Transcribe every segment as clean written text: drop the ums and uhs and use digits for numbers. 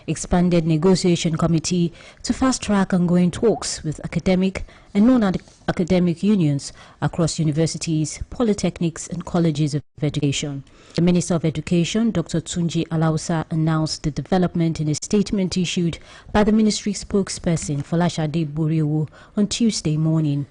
expanded negotiation committee to fast-track ongoing talks with academic and non-academic unions across universities, polytechnics and colleges of education. The Minister of Education, Dr. Tunji Alausa, announced the development in a statement issued by the ministry spokesperson, Folashade Buriwu, on Tuesday morning.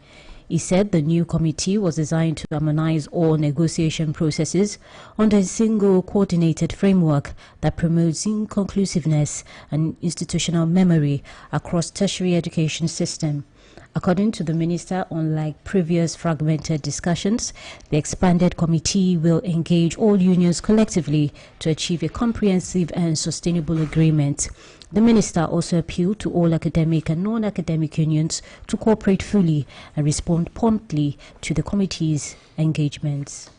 He said the new committee was designed to harmonize all negotiation processes under a single coordinated framework that promotes inclusiveness and institutional memory across tertiary education system. According to the minister, unlike previous fragmented discussions, the expanded committee will engage all unions collectively to achieve a comprehensive and sustainable agreement. The minister also appealed to all academic and non-academic unions to cooperate fully and respond promptly to the committee's engagements.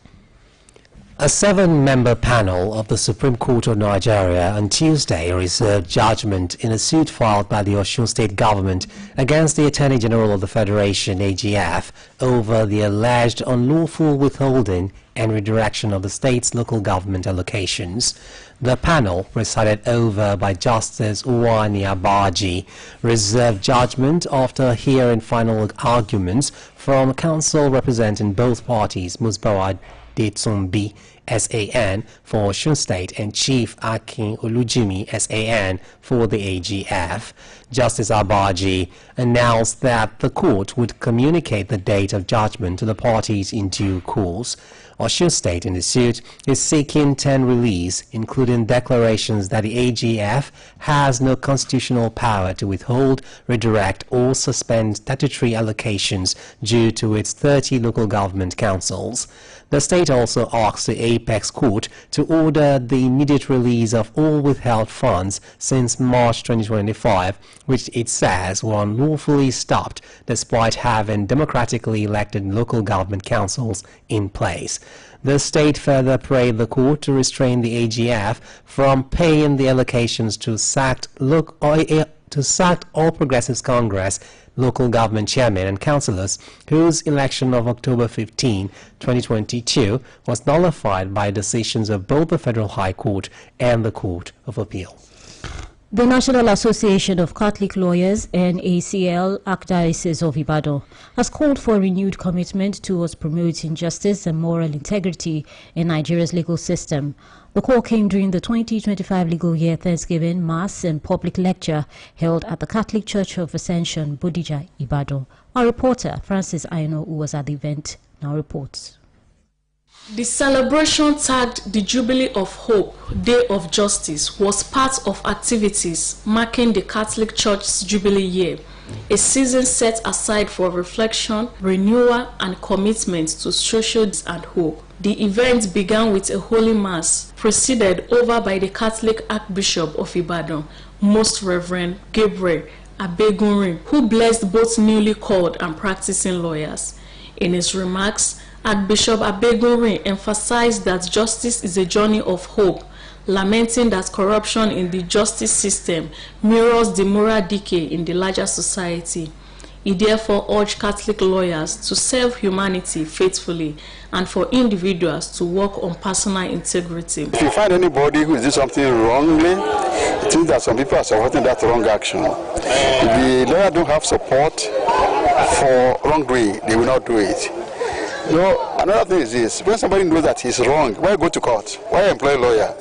A 7-member panel of the Supreme Court of Nigeria on Tuesday reserved judgment in a suit filed by the Osun State government against the Attorney General of the Federation, AGF, over the alleged unlawful withholding and redirection of the state's local government allocations. The panel, presided over by Justice Uwani Abaji, reserved judgment after hearing final arguments from counsel representing both parties, Musbawa Detsumbi, SAN, for Osun State, and Chief Akin Olujimi, SAN, for the AGF. Justice Abaji announced that the court would communicate the date of judgment to the parties in due course. Osun State in the suit is seeking 10 release, including declarations that the AGF has no constitutional power to withhold, redirect or suspend statutory allocations due to its 30 local government councils. The state also asks the Apex Court to order the immediate release of all withheld funds since March 2025, which it says were unlawfully stopped despite having democratically elected local government councils in place. The state further prayed the court to restrain the AGF from paying the allocations to sacked All Progressives Congress local government chairmen and councillors whose election of October 15, 2022 was nullified by decisions of both the Federal High Court and the Court of Appeal. The National Association of Catholic Lawyers, NACL, Archdiocese of Ibadan, has called for a renewed commitment towards promoting justice and moral integrity in Nigeria's legal system. The call came during the 2025 legal year Thanksgiving Mass and public lecture held at the Catholic Church of Ascension, Bodija, Ibadan. Our reporter, Francis Aino, who was at the event, now reports. The celebration tagged the Jubilee of Hope, Day of Justice, was part of activities marking the Catholic Church's Jubilee year, a season set aside for reflection, renewal, and commitment to social and hope. The event began with a Holy Mass, presided over by the Catholic Archbishop of Ibadan, Most Reverend Gabriel Abegunrin, who blessed both newly called and practicing lawyers. In his remarks, Archbishop Abegunrin emphasized that justice is a journey of hope, lamenting that corruption in the justice system mirrors the moral decay in the larger society. He therefore urged Catholic lawyers to serve humanity faithfully and for individuals to work on personal integrity. If you find anybody who is doing something wrongly, it means that some people are supporting that wrong action. If the lawyer don't have support for wrongdoing, they will not do it. You know, another thing is this: when somebody knows that he's wrong, why go to court? Why employ a lawyer?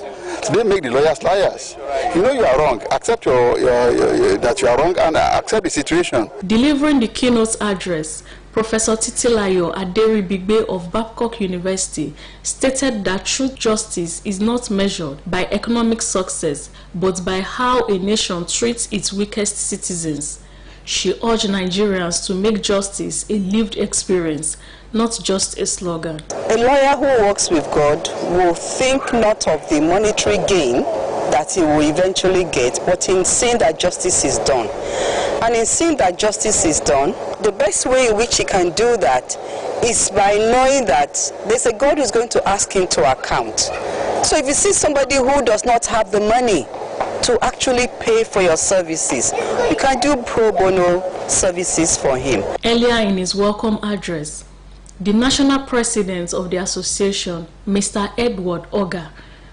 So they make the lawyers liars. You know you are wrong. Accept that you are wrong and accept the situation. Delivering the keynote address, Professor Titilayo Aderibigbe of Babcock University stated that true justice is not measured by economic success, but by how a nation treats its weakest citizens. She urged Nigerians to make justice a lived experience, not just a slogan. A lawyer who works with God will think not of the monetary gain that he will eventually get, but in seeing that justice is done. And in seeing that justice is done, the best way in which he can do that is by knowing that there's a God who's going to ask him to account. So if you see somebody who does not have the money to actually pay for your services, you can do pro bono services for him. Earlier in his welcome address, the national president of the association, Mr. Edward Oga,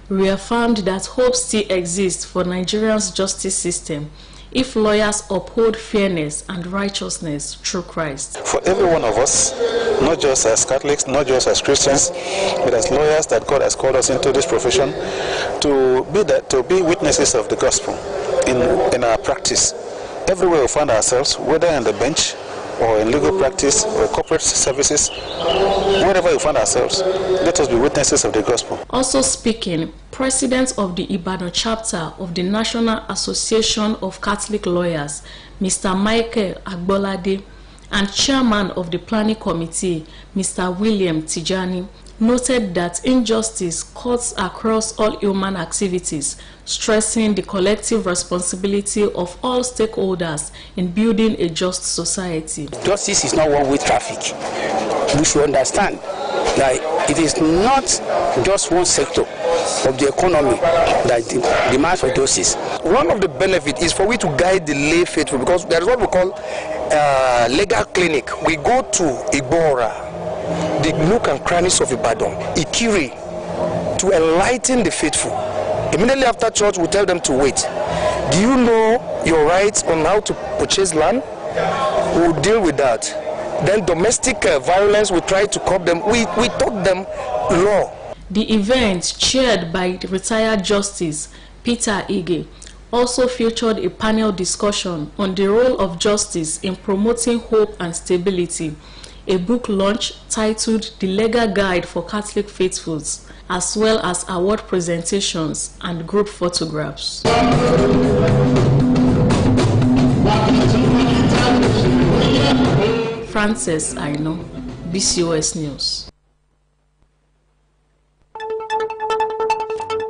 reaffirmed that hope still exists for Nigeria's justice system if lawyers uphold fairness and righteousness through Christ. For every one of us, not just as Catholics, not just as Christians, but as lawyers that God has called us into this profession, to be witnesses of the gospel in our practice. Everywhere we find ourselves, whether on the bench or in legal practice or corporate services, wherever we find ourselves, let us be witnesses of the gospel. Also speaking, President of the Ibadan chapter of the National Association of Catholic Lawyers, Mr. Michael Agbolade, and Chairman of the Planning Committee, Mr. William Tijani, noted that injustice cuts across all human activities, stressing the collective responsibility of all stakeholders in building a just society. Justice is not one-way traffic. We should understand that it is not just one sector of the economy that demands for justice. One of the benefits is for we to guide the lay faithful, because there is what we call legal clinic. We go to Igbora, the nook and crannies of Ibadan, Ikiri, to enlighten the faithful. Immediately after church, we tell them to wait. Do you know your rights on how to purchase land? We'll deal with that. Then domestic violence, we try to curb them. We taught them law. The event, chaired by retired Justice Peter Ige, also featured a panel discussion on the role of justice in promoting hope and stability, a book launch titled The Legal Guide for Catholic Faithfuls, as well as award presentations and group photographs. Frances Aino, BCOS News.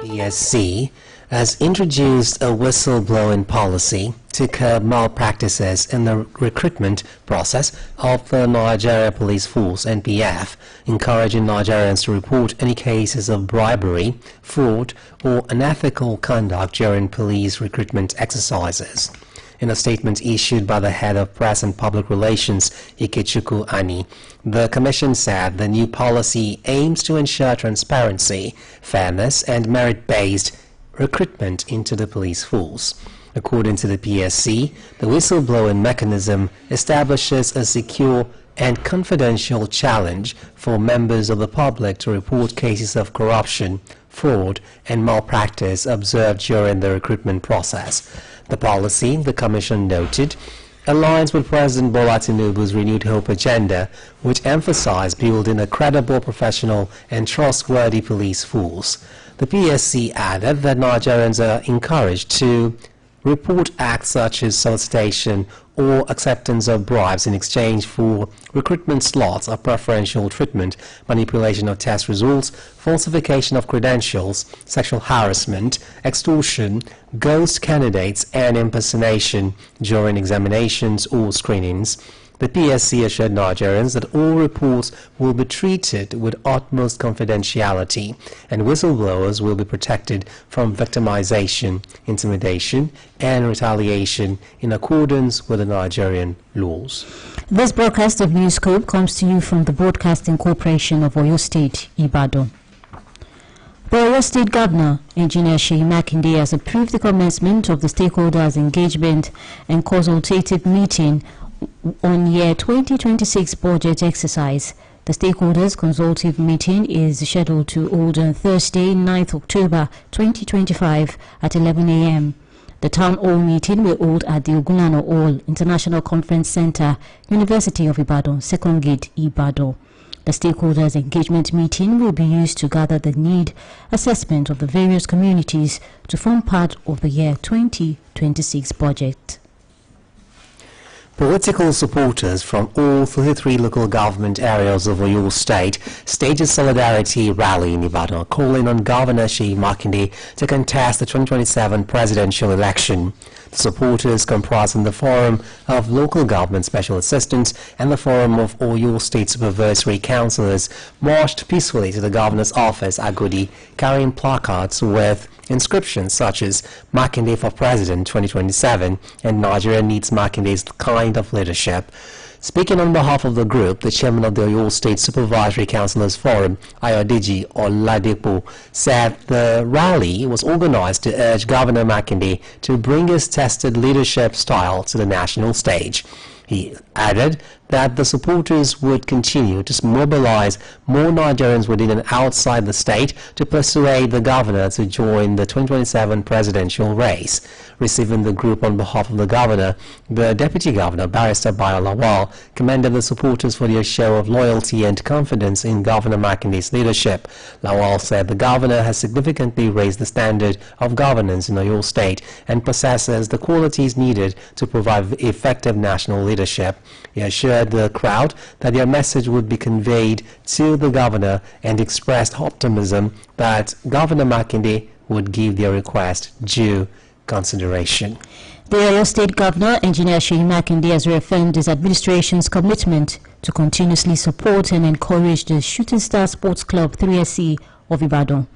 PSC has introduced a whistleblowing policy to curb malpractices in the recruitment process of the Nigeria Police Force (NPF), encouraging Nigerians to report any cases of bribery, fraud, or unethical conduct during police recruitment exercises. In a statement issued by the head of Press and Public Relations, Ikechukwu Ani, the Commission said the new policy aims to ensure transparency, fairness, and merit-based recruitment into the police force. According to the PSC, the whistleblowing mechanism establishes a secure and confidential challenge for members of the public to report cases of corruption, fraud, and malpractice observed during the recruitment process. The policy, the Commission noted, aligns with President Bola Tinubu's Renewed Hope agenda, which emphasized building a credible, professional, and trustworthy police force. The PSC added that Nigerians are encouraged to report acts such as solicitation or acceptance of bribes in exchange for recruitment slots or preferential treatment, manipulation of test results, falsification of credentials, sexual harassment, extortion, ghost candidates, and impersonation during examinations or screenings. The PSC assured Nigerians that all reports will be treated with utmost confidentiality and whistleblowers will be protected from victimization, intimidation, and retaliation in accordance with the Nigerian laws. This broadcast of Newscope comes to you from the Broadcasting Corporation of Oyo State, Ibadan. The Oyo State Governor, Engineer Seyi Makinde, has approved the commencement of the stakeholders' engagement and consultative meeting on year 2026 budget exercise. The stakeholders consultative meeting is scheduled to hold on Thursday, 9th October 2025 at 11 a.m. The town hall meeting will hold at the Ogunlana Hall International Conference Center, University of Ibadan, Second Gate, Ibadan. The stakeholders engagement meeting will be used to gather the need assessment of the various communities to form part of the year 2026 budget. Political supporters from all 33 local government areas of Oyo State staged a solidarity rally in Ibadan, calling on Governor Seyi Makinde to contest the 2027 presidential election. The supporters, comprising the Forum of Local Government Special Assistants and the Forum of Oyo State Supervisory Councillors, marched peacefully to the governor's office, Agodi, carrying placards with inscriptions such as Makinde for President 2027 and Nigeria needs Makinde's kind of leadership. Speaking on behalf of the group, the chairman of the Oluyole State Supervisory Councillors Forum, Ayodiji Oladipo, said the rally was organized to urge Governor Makinde to bring his tested leadership style to the national stage. He added that the supporters would continue to mobilize more Nigerians within and outside the state to persuade the governor to join the 2027 presidential race. Receiving the group on behalf of the governor, the deputy governor, Barrister Oluyole, commended the supporters for their show of loyalty and confidence in Governor Makinde's leadership. Lawal said the governor has significantly raised the standard of governance in Oluyole State and possesses the qualities needed to provide effective national leadership. He assured the crowd that their message would be conveyed to the governor and expressed optimism that Governor Makinde would give their request due consideration. The Oyo State Governor, Engineer Seyi Makinde, has reaffirmed his administration's commitment to continuously support and encourage the Shooting Star Sports Club 3SC of Ibadan.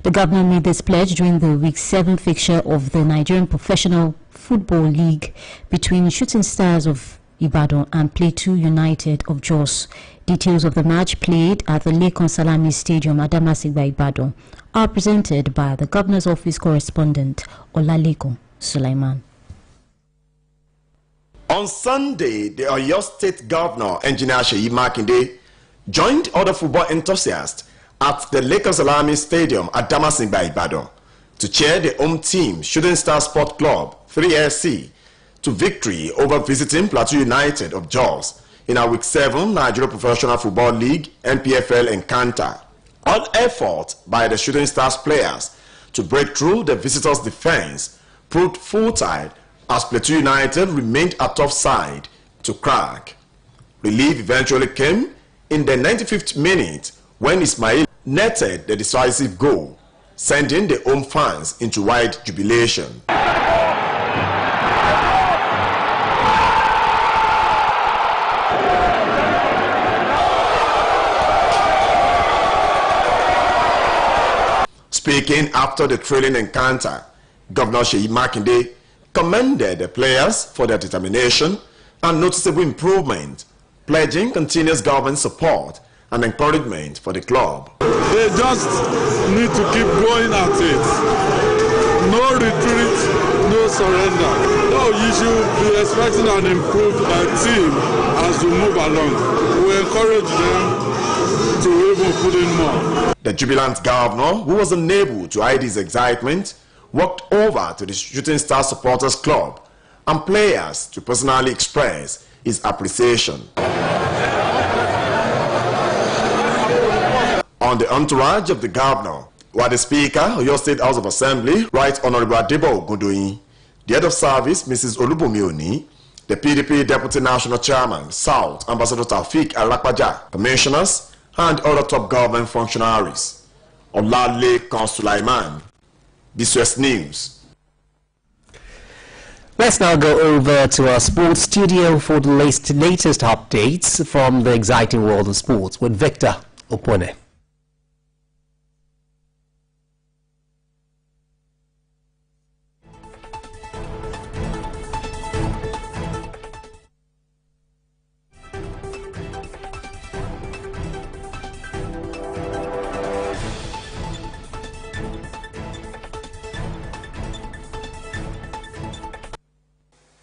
The governor made this pledge during the Week 7 fixture of the Nigerian Professional Football League between Shooting Stars of Ibadan and Plateau United of Jos. Details of the match played at the Lekon Salami Stadium, Adamasingba, Ibadan, are presented by the Governor's Office correspondent, Oluyole Sulaiman. On Sunday, the Oyo State Governor, Engineer Seyi Makinde, joined other football enthusiasts at the Lekon Salami Stadium at Adamasingba, Ibadan, to cheer the home team, Shooting Star Sport Club 3SC, to victory over visiting Plateau United of Jos in our Week 7 Nigeria Professional Football League NPFL encounter. All effort by the Shooting Stars players to break through the visitors' defense proved futile as Plateau United remained a tough side to crack. Relief eventually came in the 95th minute when Ismail netted the decisive goal, sending the home fans into wide jubilation. Speaking after the thrilling encounter, Governor Seyi Makinde commended the players for their determination and noticeable improvement, pledging continuous government support and encouragement for the club. They just need to keep going at it. No retreat, no surrender. No, you should be expecting an improved team as we move along. We encourage them to even put in more. The jubilant governor, who was unable to hide his excitement, walked over to the Shooting Star Supporters Club and players to personally express his appreciation. On the entourage of the governor were the Speaker of your State House of Assembly, Right Honorable Adebo Ogundoyin, the Head of Service, Mrs. Olubomi, the PDP Deputy National Chairman, South, Ambassador Taufik Alakpaja, commissioners, and other top government functionaries. Oluyole Sulaiman, BCS News. Let's now go over to our sports studio for the latest updates from the exciting world of sports with Victor Opone.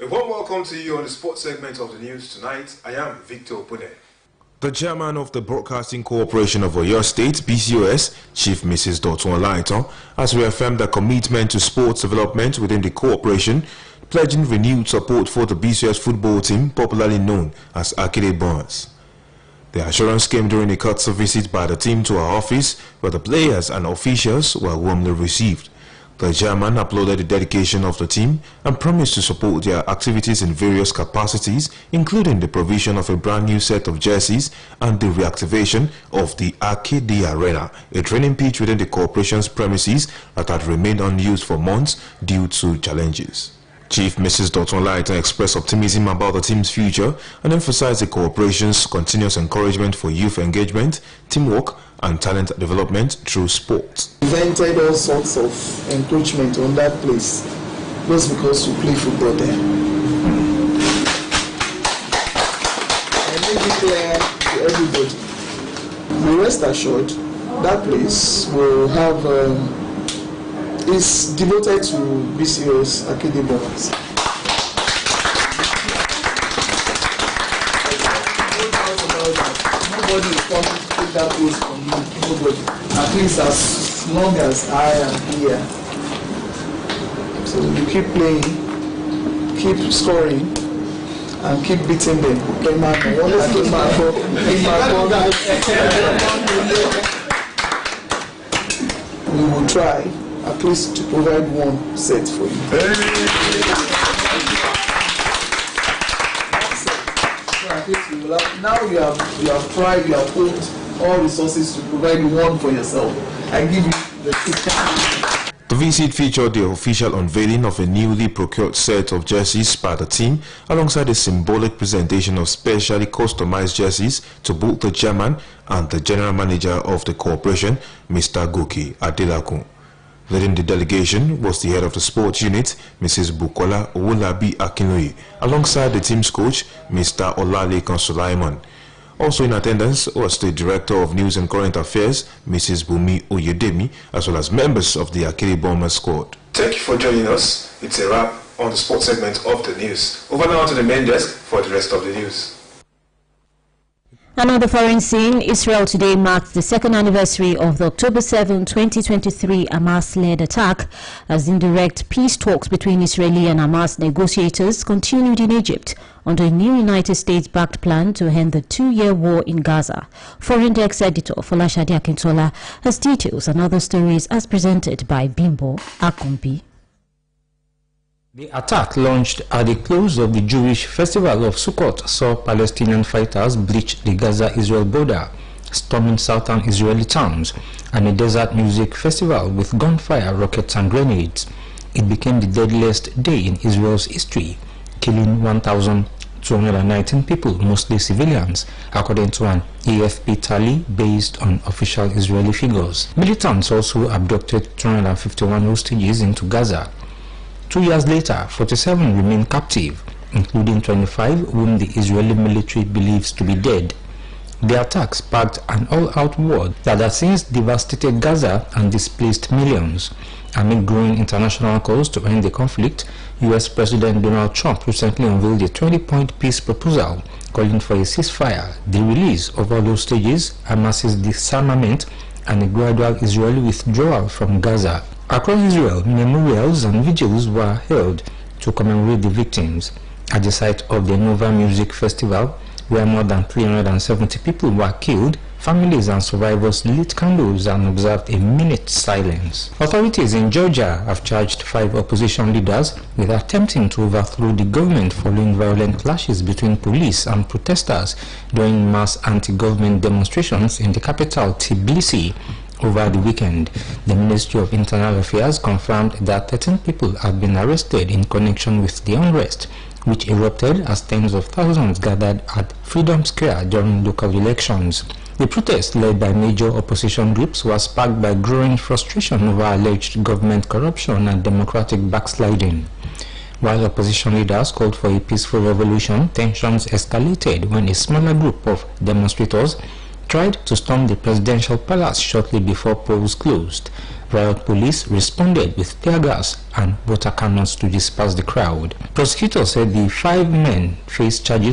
A warm welcome to you on the sports segment of the news tonight. I am Victor Opone. The chairman of the Broadcasting Corporation of Oyo State, BCOS, Chief Mrs. Dotun Olaitan, has reaffirmed their commitment to sports development within the corporation, pledging renewed support for the BCOS football team, popularly known as Akide Boys. The assurance came during a courtesy visit by the team to our office, where the players and officials were warmly received. The chairman applauded the dedication of the team and promised to support their activities in various capacities, including the provision of a brand new set of jerseys and the reactivation of the Arcade Arena, a training pitch within the corporation's premises that had remained unused for months due to challenges. Chief Mrs. Dotun Olaitan expressed optimism about the team's future and emphasized the corporation's continuous encouragement for youth engagement, teamwork, and talent development through sport. Invented all sorts of encroachment on that place just because we play football there. clear to everybody. But rest assured, that place will have is devoted to BCOS Akede Bombers. Nobody is coming to take that place from you. Nobody. At least as long as I am here. So you keep playing, keep scoring, and keep beating them. We will try at least to provide one set for you. Now you have tried, you have put all resources to provide one for yourself. I give you the The visit featured the official unveiling of a newly procured set of jerseys by the team, alongside a symbolic presentation of specially customized jerseys to both the chairman and the general manager of the corporation, Mr. Goki Adelakun. Leading the delegation was the head of the sports unit, Mrs. Bukola Owolabi Akinloye, alongside the team's coach, Mr. Olalekan Sulaiman. Also in attendance was the Director of News and Current Affairs, Mrs. Bumi Oyedemi, as well as members of the Akere Bombers squad. Thank you for joining us. It's a wrap on the sports segment of the news. Over now to the main desk for the rest of the news. Another foreign scene, Israel today marks the second anniversary of the October 7, 2023 Hamas-led attack as indirect peace talks between Israeli and Hamas negotiators continued in Egypt under a new United States-backed plan to end the two-year war in Gaza. Foreign Desk editor Folashade Akintola has details and other stories as presented by Bimbo Akombi. The attack, launched at the close of the Jewish festival of Sukkot, saw Palestinian fighters breach the Gaza-Israel border, storming southern Israeli towns, and a desert music festival with gunfire, rockets and grenades. It became the deadliest day in Israel's history, killing 1,219 people, mostly civilians, according to an AFP tally based on official Israeli figures. Militants also abducted 251 hostages into Gaza. 2 years later, 47 remain captive, including 25 whom the Israeli military believes to be dead. The attack sparked an all-out war that has since devastated Gaza and displaced millions. Amid growing international calls to end the conflict, U.S. President Donald Trump recently unveiled a 20-point peace proposal calling for a ceasefire, the release of all hostages, Hamas's disarmament, and a gradual Israeli withdrawal from Gaza. Across Israel, memorials and vigils were held to commemorate the victims. At the site of the Nova Music Festival, where more than 370 people were killed, families and survivors lit candles and observed a minute's silence. Authorities in Georgia have charged 5 opposition leaders with attempting to overthrow the government following violent clashes between police and protesters during mass anti-government demonstrations in the capital, Tbilisi. Over the weekend, the Ministry of Internal Affairs confirmed that 13 people have been arrested in connection with the unrest, which erupted as tens of thousands gathered at Freedom Square during local elections. The protest, led by major opposition groups, was sparked by growing frustration over alleged government corruption and democratic backsliding. While opposition leaders called for a peaceful revolution, tensions escalated when a smaller group of demonstrators tried to storm the presidential palace shortly before polls closed. Riot police responded with tear gas and water cannons to disperse the crowd. Prosecutors said the 5 men faced charges